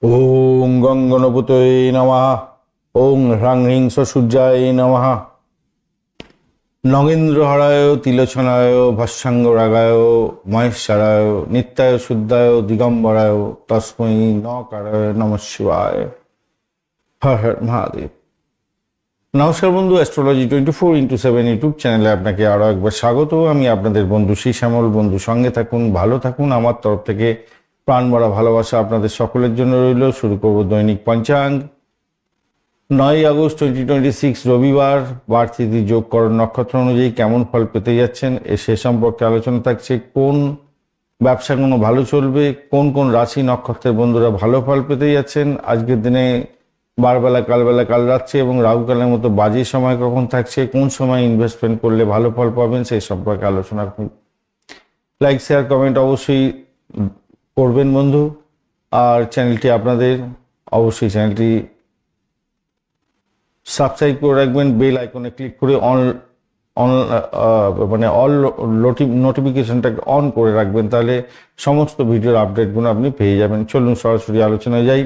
ওং গঙ্গনপতয়ে নমঃ। ওং হ্রাং হ্রিং সূর্যায় নমঃ। নগেন্দ্রহরায় তিলোচনায় ভস্মাঙ্গ রাগায় মহেশ্বরায় নিত্যায় শুদ্ধায় দিগম্বরায় তস্मै নকারায় নমঃ শিবায়। হর হর মহাদেব। নমস্কার বন্ধু, অ্যাস্ট্রোলজি 24x7 ইউটিউব চ্যানেলে আপনাকে আরও একবার স্বাগত। আমি আপনাদের বন্ধু শ্রী শ্যামল। বন্ধু সঙ্গে থাকুন, ভালো থাকুন। আমার তরফ থেকে প্রাণ ভরা ভালোবাসা আপনাদের সকলের জন্য রইল। শুরু করব দৈনিক পঞ্চাঙ্গ। 9 আগস্ট 2026 রবিবার। বার তিথি যোগকরণ নক্ষত্র অনুযায়ী কেমন ফল পেতে যাচ্ছেন সে সম্পর্কে আলোচনা থাকছে। কোন ব্যবসাগুলো ভালো চলবে, কোন কোন রাশি নক্ষত্রের বন্ধুরা ভালো ফল পেতে যাচ্ছেন, আজকের দিনে বারবেলা, কালবেলা, কাল রাত্রি এবং রাহুকালের মতো বাজে সময় কখন থাকছে, কোন সময় ইনভেস্টমেন্ট করলে ভালো ফল পাবেন সেই সম্পর্কে আলোচনা করুন। লাইক, শেয়ার, কমেন্ট অবশ্যই করবেন বন্ধু। আর চ্যানেলটি আপনাদের, অবশ্যই চ্যানেলটি সাবস্ক্রাইব করে রাখবেন। বেল আইকনে ক্লিক করে অল নোটিফিকেশনটাকে অন করে রাখবেন, তাহলে সমস্ত ভিডিওর আপডেটগুলো আপনি পেয়ে যাবেন। চলুন সরাসরি আলোচনায় যাই।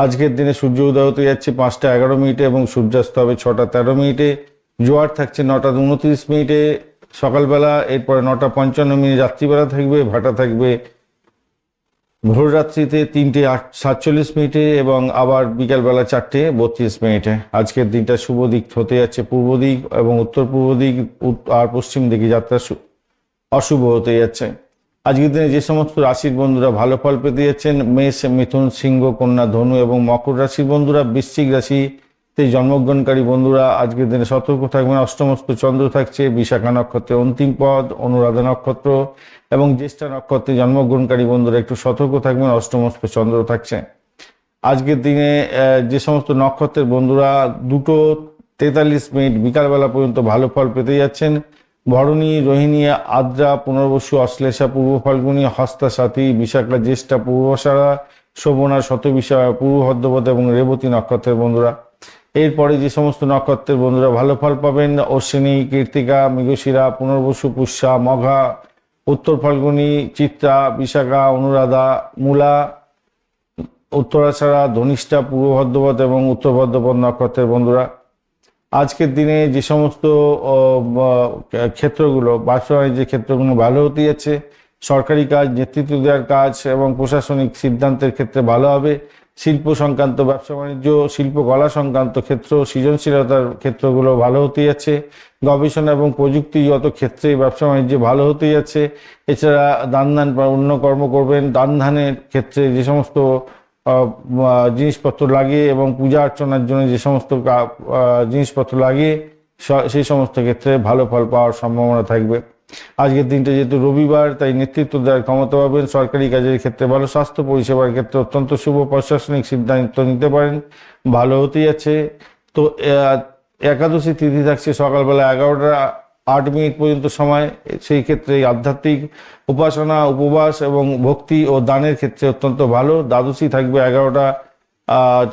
আজকের দিনে সূর্য উদয় হতে যাচ্ছে 5টা 11 মিনিটে এবং সূর্যাস্ত হবে 6টা 13 মিনিটে। জোয়ার থাকছে 9টা 29 মিনিটে সকালবেলা। এরপরে 9টা 55 মিনিট রাত্রিবেলা থাকবে। ভাটা থাকবে ভোর রাত্রিতে 3টে 47 মিনিটে এবং আবার বিকালবেলা 4টে 32 মিনিটে। আজকের দিনটা শুভ দিক হতে যাচ্ছে পূর্ব দিক এবং উত্তর পূর্ব দিক, আর পশ্চিম দিকে যাত্রা অশুভ হতে যাচ্ছে। আজকের দিনে যে সমস্ত রাশির বন্ধুরা ভালো ফল পেতে যাচ্ছেন: মেষ, মিথুন, সিংহ, কন্যা, ধনু এবং মকর রাশির বন্ধুরা। বৃশ্চিক রাশিতে জন্মগ্রহণকারী বন্ধুরা আজকের দিনে সতর্ক থাকবেন। অষ্টমস্ত চন্দ্র থাকছে। বিশাখা নক্ষত্রের অন্তিম পদ, অনুরাধা নক্ষত্র এবং জ্যেষ্ঠা নক্ষত্রে জন্মগ্রহণকারী বন্ধুরা একটু সতর্ক থাকবেন। অষ্টমস্ত চন্দ্র থাকছে। আজকের দিনে যে সমস্ত নক্ষত্রের বন্ধুরা 2:43 মিনিট বিকালবেলা পর্যন্ত ভালো ফল পেতে যাচ্ছেন: ভরণী, রোহিণী, আদ্রা, পুনর্বসু, অশ্লেষা, পূর্ব ফাল্গুনী, হস্তা, সাথী, বিশাখা, জ্যেষ্ঠা, পূর্বাষাঢ়া, শোভনা, শতবিশা, পূর্ব ভদ্রপদ এবং রেবতী নক্ষত্রের বন্ধুরা। এরপরে যে সমস্ত নক্ষত্রের বন্ধুরা ভালো ফল পাবেন: অশ্বিনী, কৃত্তিকা, মৃগশিরা, পুনর্বসু, পুষ্যা, মঘা, উত্তর ফাল্গুনী, চিত্রা, বিশাখা, অনুরাধা, মূলা, উত্তরাষাঢ়া, ধনিষ্ঠা, পূর্ব ভদ্রপদ এবং উত্তর ভদ্রপদ নক্ষত্রের বন্ধুরা। আজকের দিনে যে সমস্ত ক্ষেত্রগুলো, ব্যবসা বাণিজ্যের ক্ষেত্রগুলো ভালো হতে যাচ্ছে। সরকারি কাজ, নেতৃত্ব দেওয়ার কাজ এবং প্রশাসনিক সিদ্ধান্তের ক্ষেত্রে ভালো হবে। শিল্প সংক্রান্ত ব্যবসা বাণিজ্য, শিল্পকলা সংক্রান্ত ক্ষেত্র, সৃজনশীলতার ক্ষেত্রগুলো ভালো হতে যাচ্ছে। গবেষণা এবং প্রযুক্তিগত ক্ষেত্রে ব্যবসা বাণিজ্যে ভালো হতে যাচ্ছে। এছাড়া দান বা অন্য কর্ম করবেন। দান ধ্যানের ক্ষেত্রে যে সমস্ত জিনিসপত্র লাগে এবং পূজা অর্চনার জন্য যে সমস্ত জিনিসপত্র লাগে সেই সমস্ত ক্ষেত্রে ভালো ফল পাওয়ার সম্ভাবনা থাকবে। আজকের দিনটা যেহেতু রবিবার, তাই নেতৃত্ব দেওয়ার ক্ষমতা পাবেন। সরকারি কাজের ক্ষেত্রে ভালো, স্বাস্থ্য পরিষেবার ক্ষেত্রে অত্যন্ত শুভ, প্রশাসনিক সিদ্ধান্ত নিতে পারেন, ভালো হতে যাচ্ছে। তো একাদশী তিথি থাকছে সকালবেলা 11টা 8 মিনিট পর্যন্ত সময়। সেই ক্ষেত্রে আধ্যাত্মিক উপাসনা, উপবাস এবং ভক্তি ও দানের ক্ষেত্রে অত্যন্ত ভালো। দ্বাদশী থাকবে 11টা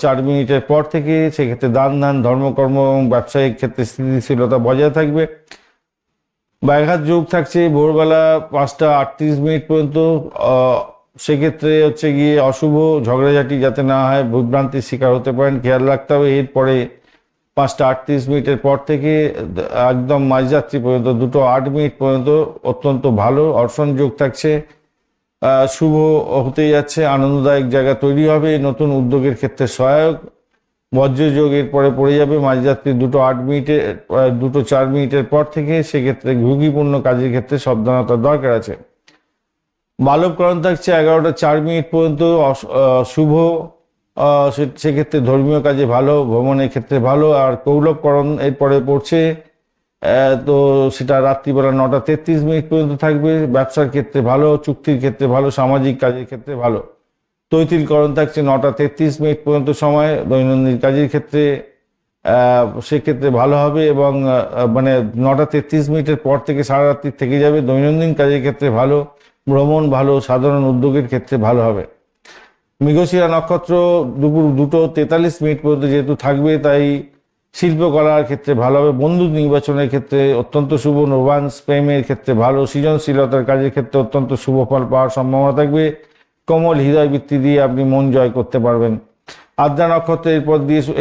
4 মিনিটের পর থেকে। সেক্ষেত্রে দান, ধর্মকর্ম এবং ব্যবসায়িক ক্ষেত্রে স্থিতিশীলতা বজায় থাকবে। ব্যাঘাত যোগ থাকছে ভোরবেলা 5টা 38 মিনিট পর্যন্ত। সেক্ষেত্রে হচ্ছে গিয়ে অশুভ, ঝগড়াঝাটি যাতে না হয়, বিভ্রান্তির শিকার হতে পারেন, খেয়াল রাখতে হবে। এরপরে 5টা 38 মিনিটের পর থেকে একদম মাঝরাত্রি পর্যন্ত 2:08 মিনিট পর্যন্ত অত্যন্ত ভালো। অর্শন যোগ থাকছে, শুভ হতে যাচ্ছে। আনন্দদায়ক জায়গা তৈরি হবে, নতুন উদ্যোগের ক্ষেত্রে সহায়ক। বজ্রযোগ এরপরে পড়ে যাবে মাঝরাত্রি 2:08 মিনিটে 2:04 মিনিটের পর থেকে। সেক্ষেত্রে ঝুঁকিপূর্ণ কাজের ক্ষেত্রে সাবধানতার দরকার আছে। বালবকরণ থাকছে 11টা 4 মিনিট পর্যন্ত, শুভ। সেক্ষেত্রে ধর্মীয় কাজে ভালো, ভ্রমণের ক্ষেত্রে ভালো। আর কৌলবকরণ এরপরে পড়ছে, তো সেটা রাত্রিবেলা 9টা 33 মিনিট পর্যন্ত থাকবে। ব্যবসার ক্ষেত্রে ভালো, চুক্তির ক্ষেত্রে ভালো, সামাজিক কাজের ক্ষেত্রে ভালো। তৈতিলকরণ থাকছে 9টা 33 মিনিট পর্যন্ত সময়, দৈনন্দিন কাজের ক্ষেত্রে সেক্ষেত্রে ভালো হবে এবং 9টা 33 মিনিটের পর থেকে সারা রাত্রি থেকে যাবে। দৈনন্দিন কাজের ক্ষেত্রে ভালো, ভ্রমণ ভালো, সাধারণ উদ্যোগের ক্ষেত্রে ভালো হবে। মৃগশিরা নক্ষত্র দুপুর 2:43 মিনিট পর্যন্ত যেহেতু থাকবে, তাই শিল্পকলার ক্ষেত্রে ভালো হবে। বন্ধু নির্বাচনের ক্ষেত্রে অত্যন্ত শুভ। রোমান্স, প্রেমের ক্ষেত্রে ভালো। সৃজনশীলতার কাজের ক্ষেত্রে অত্যন্ত শুভ ফল পাওয়ার সম্ভাবনা থাকবে। কোমল হৃদয় বৃত্তি দিয়ে আপনি মন জয় করতে পারবেন। আদ্রা নক্ষত্র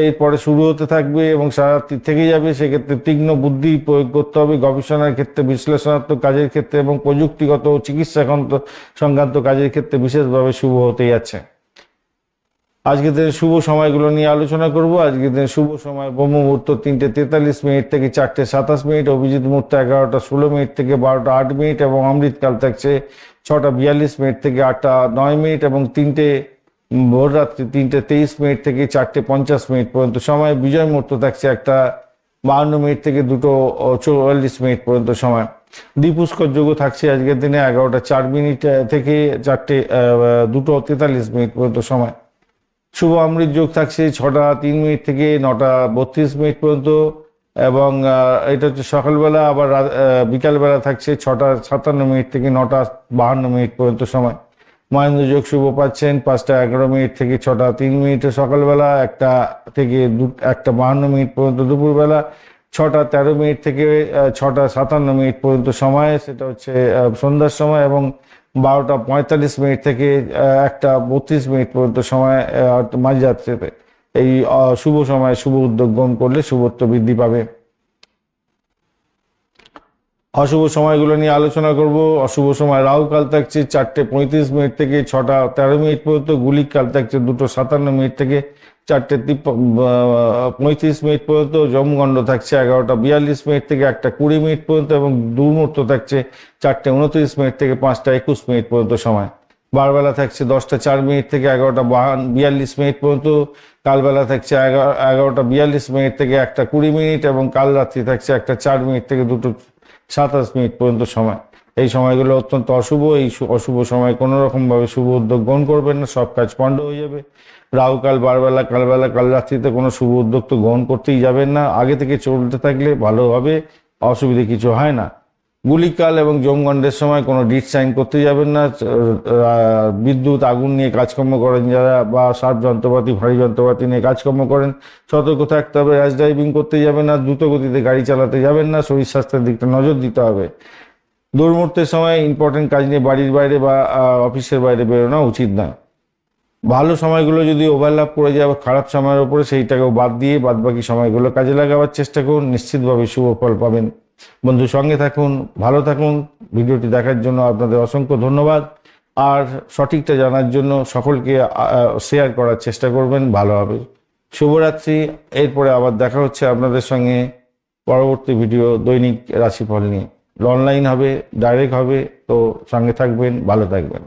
এরপরে শুরু হতে থাকবে এবং সারা রাত্রি থেকে যাবে। সেক্ষেত্রে তীক্ষ্ণ বুদ্ধি প্রয়োগ করতে হবে গবেষণার ক্ষেত্রে, বিশ্লেষণাত্মক কাজের ক্ষেত্রে এবং প্রযুক্তিগত ও চিকিৎসা সংক্রান্ত কাজের ক্ষেত্রে বিশেষভাবে শুভ হতে যাচ্ছে। আজকের দিনের শুভ সময়গুলো নিয়ে আলোচনা করব। আজকের দিনের শুভ সময় ব্রহ্ম মুহূর্ত 3:43 থেকে 4:27, অভিজিৎ মুহূর্ত 11:16 থেকে 12:08 এবং অমৃতকাল থাকছে 6:42 থেকে 8:09 এবং ভোর রাত্রি 3:23 থেকে 4:50 পর্যন্ত সময়। বিজয় মুহূর্ত থাকছে 1:52 থেকে 2:44 পর্যন্ত সময়। দ্বিপুষ্কর যোগ থাকছে আজকের দিনে 11:04 থেকে 2:43 পর্যন্ত সময়। শুভ অমৃত যোগ থাকছে 6:03 থেকে 9:32 পর্যন্ত এবং এটা হচ্ছে সকালবেলা। আবার বিকালবেলা থাকছে 6:57 থেকে 9:52 পর্যন্ত সময়। মহেন্দ্র যোগ শুভ পাচ্ছেন 5:11 থেকে 6:03 সকালবেলা, 1 থেকে 1:52 পর্যন্ত দুপুরবেলা, 6:13 থেকে 6:57 পর্যন্ত সময়, সেটা হচ্ছে সন্ধ্যার সময়, এবং 12:45 থেকে 1:32 পর্যন্ত সময় মাঝরাত্রিতে। এই শুভ সময় শুভ উদ্যোগ গ্রহণ করলে শুভত্ব বৃদ্ধি পাবে। অশুভ সময়গুলো নিয়ে আলোচনা করব। অশুভ সময় রাহুকাল থাকছে 4:35 থেকে 6:13 পর্যন্ত, গুলিক কাল থাকছে 2:57 থেকে 4:35 পর্যন্ত, যমগণ্ড থাকছে 11:42 থেকে 1:20 পর্যন্ত এবং দুর্মুহূর্ত থাকছে 4:29 থেকে 5:21 পর্যন্ত সময়। বারবেলা থাকছে 10:04 থেকে 11:42 পর্যন্ত, কালবেলা থাকছে 11:42 থেকে 1:20 এবং কাল রাত্রি থাকছে 1:04 থেকে 2:27 পর্যন্ত সময়। এই সময়গুলো অত্যন্ত অশুভ। এই অশুভ সময় কোনো রকমভাবে শুভ উদ্যোগ গ্রহণ করবেন না, সব কাজ পণ্ড হয়ে যাবে। রাহুকাল বারবেলা, কালবেলা, কাল রাত্রিতে কোনো শুভ উদ্যোগ তো গ্রহণ করতেই যাবেন না। আগে থেকে চলতে থাকলে ভালো হবে, অসুবিধে কিছু হয় না। গুলিকাল এবং যমগণ্ডের সময় কোনো ডিট সাইন করতে যাবেন না। বিদ্যুৎ আগুন নিয়ে কাজকর্ম করেন যারা, বা সাপ যন্ত্রপাতি, ভারী যন্ত্রপাতি নিয়ে কাজকর্ম করেন, সতর্ক থাকতে হবে। র্যাশ ড্রাইভিং করতে যাবেন না, দ্রুত গতিতে গাড়ি চালাতে যাবেন না, শরীর স্বাস্থ্যের দিকটা নজর দিতে হবে। দুর্মুহূর্তের সময় ইম্পর্টেন্ট কাজ নিয়ে বাড়ির বাইরে বা অফিসের বাইরে বেরোনো উচিত নয়। ভালো সময়গুলো যদি ওভারল্যাপ করে যায় খারাপ সময়ের উপরে, সেইটাকেও বাদ দিয়ে বাদবাকি সময়গুলো কাজে লাগাবার চেষ্টা করুন, নিশ্চিতভাবে শুভ ফল পাবেন। বন্ধু, সঙ্গে থাকুন, ভালো থাকুন। ভিডিওটি দেখার জন্য আপনাদের অসংখ্য ধন্যবাদ। আর সঠিকটা জানার জন্য সকলকে শেয়ার করার চেষ্টা করবেন, ভালো হবে। শুভরাত্রি। এরপরে আবার দেখা হচ্ছে আপনাদের সঙ্গে পরবর্তী ভিডিও দৈনিক রাশিফল নিয়ে। অনলাইন হবে, ডাইরেক্ট হবে, তো সঙ্গে থাকবেন, ভালো থাকবেন।